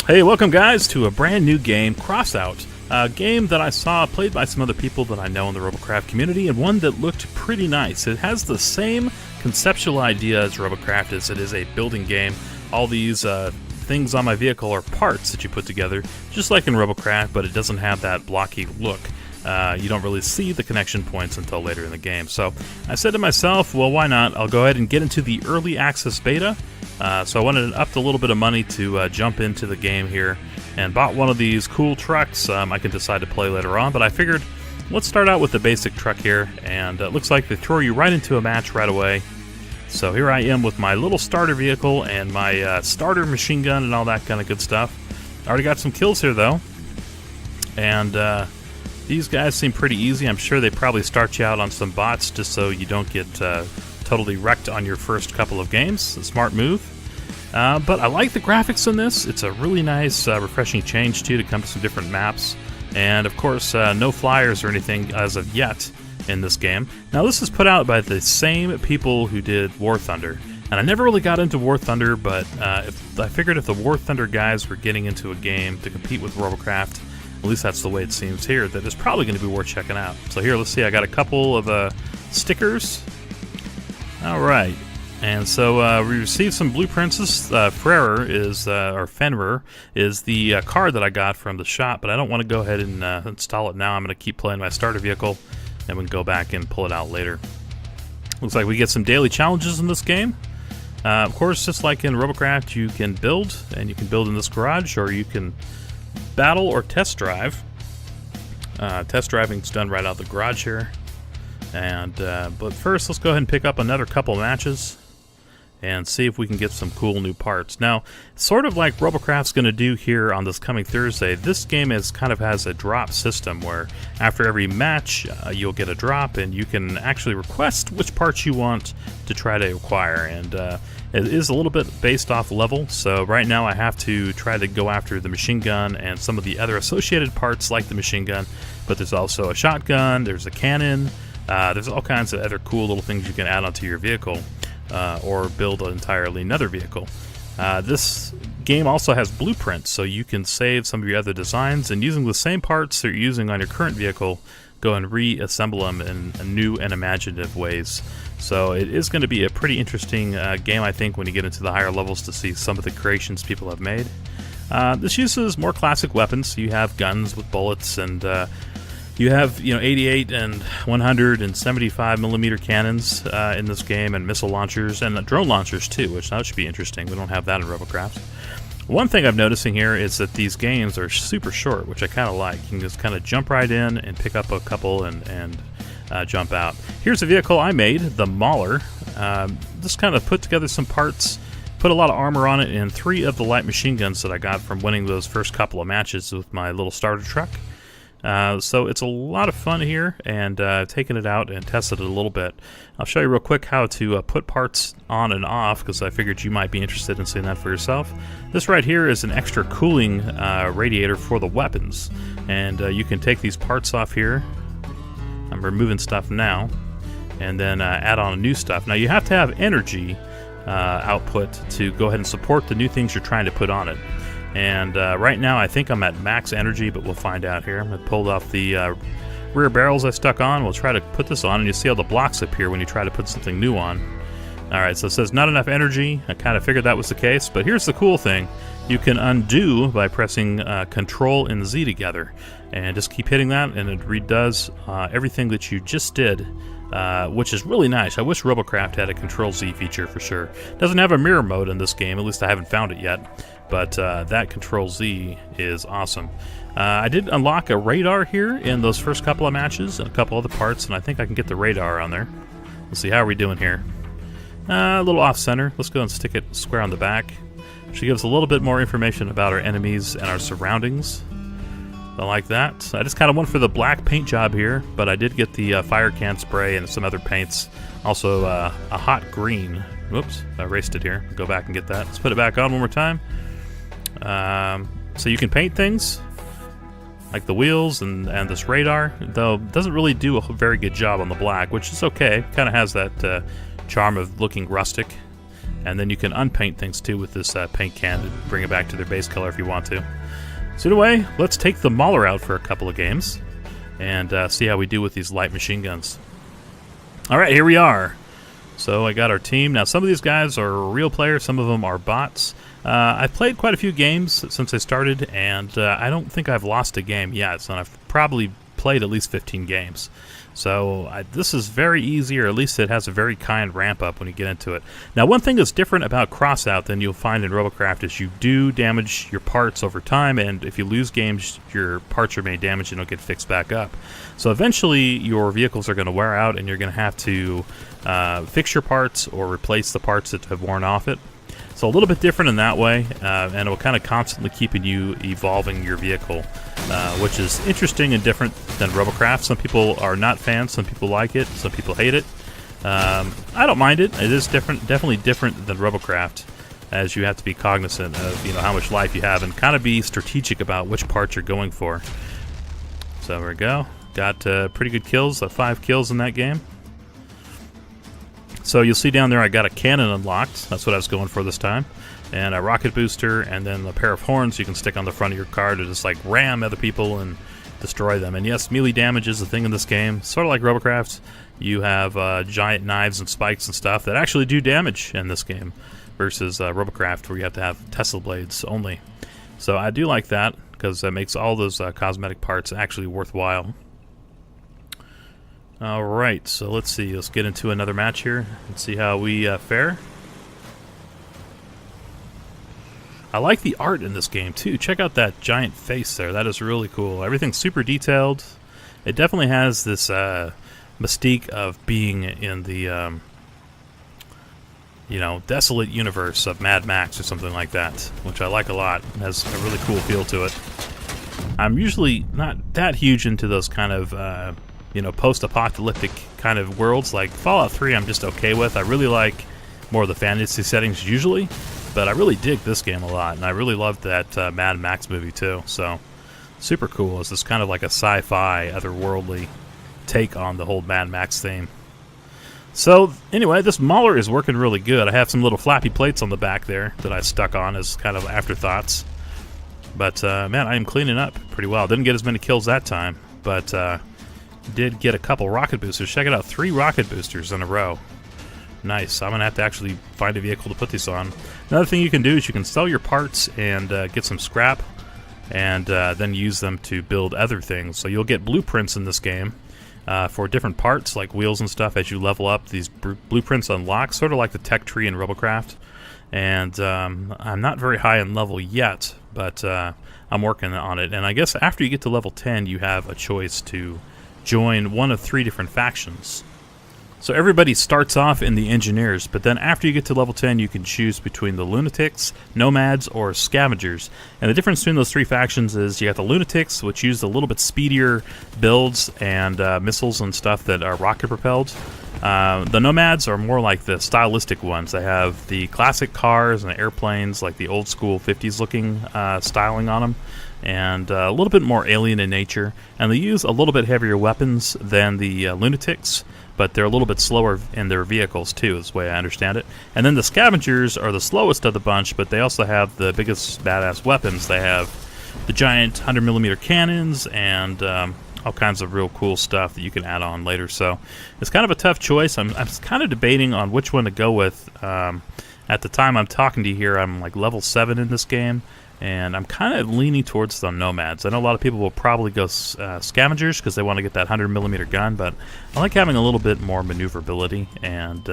Hey, welcome guys to a brand new game, CROSSOUT. A game that I saw played by some other people that I know in the Robocraft community, and one that looked pretty nice. It has the same conceptual idea as Robocraft as it is a building game. All these things on my vehicle are parts that you put together, just like in Robocraft, but it doesn't have that blocky look. You don't really see the connection points until later in the game. So I said to myself, well, why not? I'll go ahead and get into the early access beta. So I wanted to up a little bit of money to jump into the game here, and bought one of these cool trucks. I can decide to play later on, but I figured let's start out with the basic truck here, and it looks like they throw you right into a match right away. So here I am with my little starter vehicle and my starter machine gun and all that kind of good stuff. I already got some kills here though, and these guys seem pretty easy. I'm sure they probably start you out on some bots just so you don't get totally wrecked on your first couple of games. A smart move. But I like the graphics in this. It's a really nice, refreshing change too to come to some different maps. And of course, no flyers or anything as of yet in this game. Now this is put out by the same people who did War Thunder. And I never really got into War Thunder, but I figured if the War Thunder guys were getting into a game to compete with Robocraft, at least that's the way it seems here, that it's probably going to be worth checking out. So here, let's see, I got a couple of stickers. Alright, and so we received some blueprints. Fenrir is the card that I got from the shop, but I don't want to go ahead and install it now. I'm going to keep playing my starter vehicle, and we can go back and pull it out later. Looks like we get some daily challenges in this game. Of course, just like in Robocraft, you can build, and you can build in this garage, or you can battle or test drive. Test driving's done right out the garage here. And but first, let's go ahead and pick up another couple matches and see if we can get some cool new parts. Now, sort of like Robocraft's going to do here on this coming Thursday, this game kind of has a drop system where after every match you'll get a drop, and you can actually request which parts you want to try to acquire. And it is a little bit based off level, so right now I have to try to go after the machine gun and some of the other associated parts like the machine gun, but there's also a shotgun, there's a cannon. There's all kinds of other cool little things you can add onto your vehicle, or build an entirely another vehicle. This game also has blueprints, so you can save some of your other designs, and using the same parts that you're using on your current vehicle, go and reassemble them in new and imaginative ways. So it is going to be a pretty interesting game, I think, when you get into the higher levels to see some of the creations people have made. This uses more classic weapons. You have guns with bullets, and you have, 88 and 175 millimeter cannons in this game, and missile launchers, and drone launchers too, which that should be interesting. We don't have that in Robocraft. One thing I'm noticing here is that these games are super short, which I kind of like. You can just kind of jump right in and pick up a couple and jump out. Here's a vehicle I made, the Mauler. Just kind of put together some parts, put a lot of armor on it, and 3 of the light machine guns that I got from winning those first couple of matches with my little starter truck. So it's a lot of fun here, and taking it out and tested it a little bit. I'll show you real quick how to put parts on and off, because I figured you might be interested in seeing that for yourself. This right here is an extra cooling radiator for the weapons, and you can take these parts off here. I'm removing stuff now, and then add on new stuff. Now you have to have energy output to go ahead and support the new things you're trying to put on it. And right now I think I'm at max energy, but we'll find out here. I pulled off the rear barrels I stuck on. We'll try to put this on, and you see how the blocks appear when you try to put something new on. Alright, so it says not enough energy. I kind of figured that was the case, but here's the cool thing. You can undo by pressing Control and Z together, and just keep hitting that, and it redoes everything that you just did. Which is really nice. I wish Robocraft had a Control-Z feature for sure. Doesn't have a mirror mode in this game, at least I haven't found it yet, but that Control-Z is awesome. I did unlock a radar here in those first couple of matches, and a couple other parts, and I think I can get the radar on there. Let's see, how are we doing here? A little off-center. Let's go and stick it square on the back. She gives a little bit more information about our enemies and our surroundings. I like that. I just kind of went for the black paint job here, but I did get the fire can spray and some other paints. Also a hot green. Whoops, I erased it here. Go back and get that. Let's put it back on one more time. So you can paint things like the wheels and this radar, though it doesn't really do a very good job on the black, which is okay. Kind of has that charm of looking rustic. And then you can unpaint things too with this paint can to bring it back to their base color if you want to. So anyway, let's take the Mauler out for a couple of games and see how we do with these light machine guns. Alright, here we are. So I got our team. Now some of these guys are real players, some of them are bots. I've played quite a few games since I started, and I don't think I've lost a game yet, so I've probably played at least 15 games. So this is very easy, or at least it has a very kind ramp up when you get into it. Now one thing that's different about CROSSOUT than you'll find in Robocraft is you do damage your parts over time, and if you lose games, your parts are made damaged and don't get fixed back up. So eventually your vehicles are going to wear out, and you're going to have to fix your parts or replace the parts that have worn off it. So a little bit different in that way, and it will kind of constantly keeping you evolving your vehicle, which is interesting and different than Robocraft. Some people are not fans, some people like it, some people hate it. I don't mind it. It is different, definitely different than Robocraft, as you have to be cognizant of how much life you have and kind of be strategic about which parts you're going for. So there we go. Got pretty good kills, 5 kills in that game. So you'll see down there I got a cannon unlocked. That's what I was going for this time. And a rocket booster, and then a pair of horns you can stick on the front of your car to just like ram other people and destroy them. And yes, melee damage is a thing in this game. Sort of like Robocraft. You have giant knives and spikes and stuff that actually do damage in this game versus Robocraft, where you have to have Tesla blades only. So I do like that because that makes all those cosmetic parts actually worthwhile. Alright, so let's see. Let's get into another match here and see how we fare. I like the art in this game too. Check out that giant face there. That is really cool. Everything's super detailed. It definitely has this mystique of being in the desolate universe of Mad Max or something like that, which I like a lot. It has a really cool feel to it. I'm usually not that huge into those kind of post-apocalyptic kind of worlds. Like Fallout 3 I'm just okay with. I really like more of the fantasy settings usually, but I really dig this game a lot, and I really loved that Mad Max movie too. So super cool. It's this kind of like a sci-fi, otherworldly take on the whole Mad Max theme. So anyway, this Mauler is working really good. I have some little flappy plates on the back there that I stuck on as kind of afterthoughts. But man, I am cleaning up pretty well. Didn't get as many kills that time, but did get a couple rocket boosters. Check it out, 3 rocket boosters in a row. Nice. I'm going to have to actually find a vehicle to put these on. Another thing you can do is you can sell your parts and get some scrap and then use them to build other things. So you'll get blueprints in this game for different parts like wheels and stuff. As you level up, these blueprints unlock, sort of like the tech tree in Robocraft. And I'm not very high in level yet, but I'm working on it. And I guess after you get to level 10, you have a choice to join one of 3 different factions. So everybody starts off in the engineers, but then after you get to level 10 you can choose between the lunatics, nomads, or scavengers. And the difference between those 3 factions is you got the lunatics, which use a little bit speedier builds and missiles and stuff that are rocket propelled. The nomads are more like the stylistic ones. They have the classic cars and airplanes, like the old school 50s looking styling on them, and a little bit more alien in nature. And they use a little bit heavier weapons than the lunatics, but they're a little bit slower in their vehicles too, is the way I understand it. And then the scavengers are the slowest of the bunch, but they also have the biggest badass weapons. They have the giant 100mm cannons and all kinds of real cool stuff that you can add on later. So it's kind of a tough choice. I'm kind of debating on which one to go with. At the time I'm talking to you here, I'm like level 7 in this game, and I'm kind of leaning towards the nomads. I know a lot of people will probably go scavengers because they want to get that 100mm gun, but I like having a little bit more maneuverability and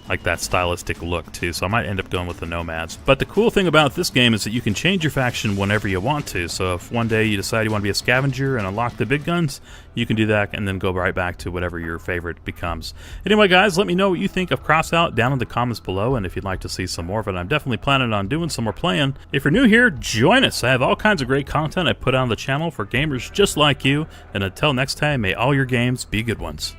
like that stylistic look too, so I might end up going with the nomads. But the cool thing about this game is that you can change your faction whenever you want to. So if one day you decide you want to be a scavenger and unlock the big guns, you can do that and then go right back to whatever your favorite becomes. Anyway guys, let me know what you think of CROSSOUT down in the comments below, and if you'd like to see some more of it. I'm definitely planning on doing some more playing. If you're new here, join us. I have all kinds of great content I put on the channel for gamers just like you, and until next time, may all your games be good ones.